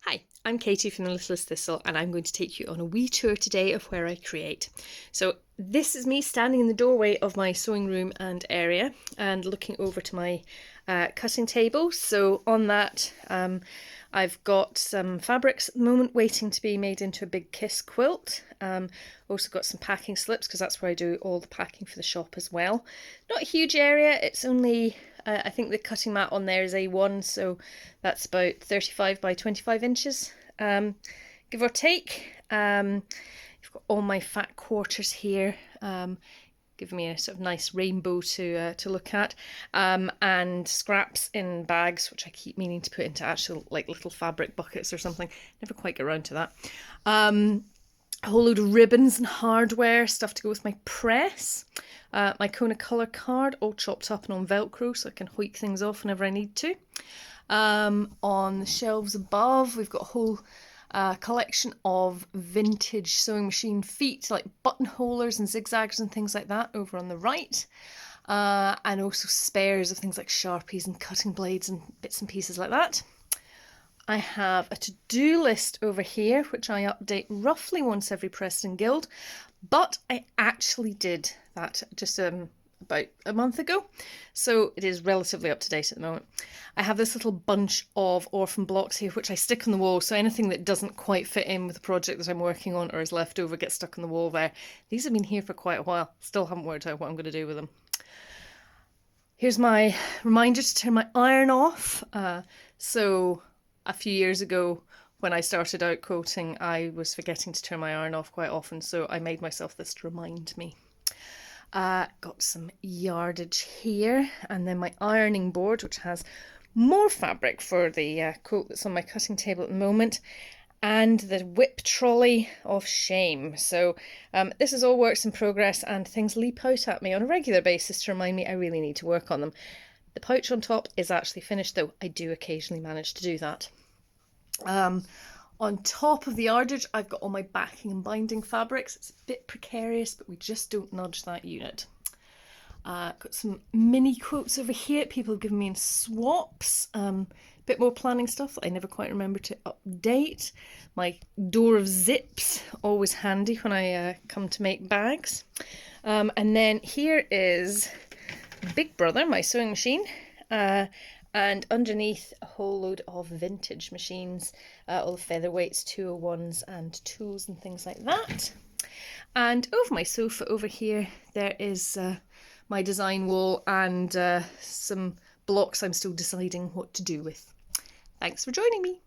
Hi, I'm Katie from the Littlest Thistle, and I'm going to take you on a wee tour today of where I create. So this is me standing in the doorway of my sewing room and area and looking over to my cutting table. So on that I've got some fabrics at the moment waiting to be made into a big kiss quilt. Also got some packing slips because that's where I do all the packing for the shop as well. Not a huge area, it's only I think the cutting mat on there is A1, so that's about 35 by 25 inches, give or take. You've got all my fat quarters here, giving me a sort of nice rainbow to look at, and scraps in bags, which I keep meaning to put into actual like little fabric buckets or something. Never quite get around to that. A whole load of ribbons and hardware, stuff to go with my press. My Kona colour card, all chopped up and on Velcro so I can hoik things off whenever I need to. On the shelves above, we've got a whole collection of vintage sewing machine feet, like buttonholers and zigzags and things like that over on the right. And also spares of things like Sharpies and cutting blades and bits and pieces like that. I have a to-do list over here, which I update roughly once every Preston Guild, but I actually did that just about a month ago, so it is relatively up to date at the moment. I have this little bunch of orphan blocks here, which I stick on the wall, so anything that doesn't quite fit in with the project that I'm working on or is left over gets stuck on the wall there. These have been here for quite a while, still haven't worked out what I'm going to do with them. Here's my reminder to turn my iron off. So a few years ago when I started out quilting, I was forgetting to turn my iron off quite often, so I made myself this to remind me. Got some yardage here, and then my ironing board, which has more fabric for the quilt that's on my cutting table at the moment, and the whip trolley of shame. So this is all works in progress, and things leap out at me on a regular basis to remind me I really need to work on them. The pouch on top is actually finished, though I do occasionally manage to do that. On top of the yardage, I've got all my backing and binding fabrics. It's a bit precarious, but we just don't nudge that unit. Got some mini quotes over here. People have given me in swaps. Bit more planning stuff that I never quite remember to update. My door of zips, always handy when I come to make bags. And then here is Big Brother, my sewing machine. And underneath a whole load of vintage machines, all the featherweights, 201s and tools and things like that. And over my sofa over here, there is my design wall and some blocks I'm still deciding what to do with. Thanks for joining me.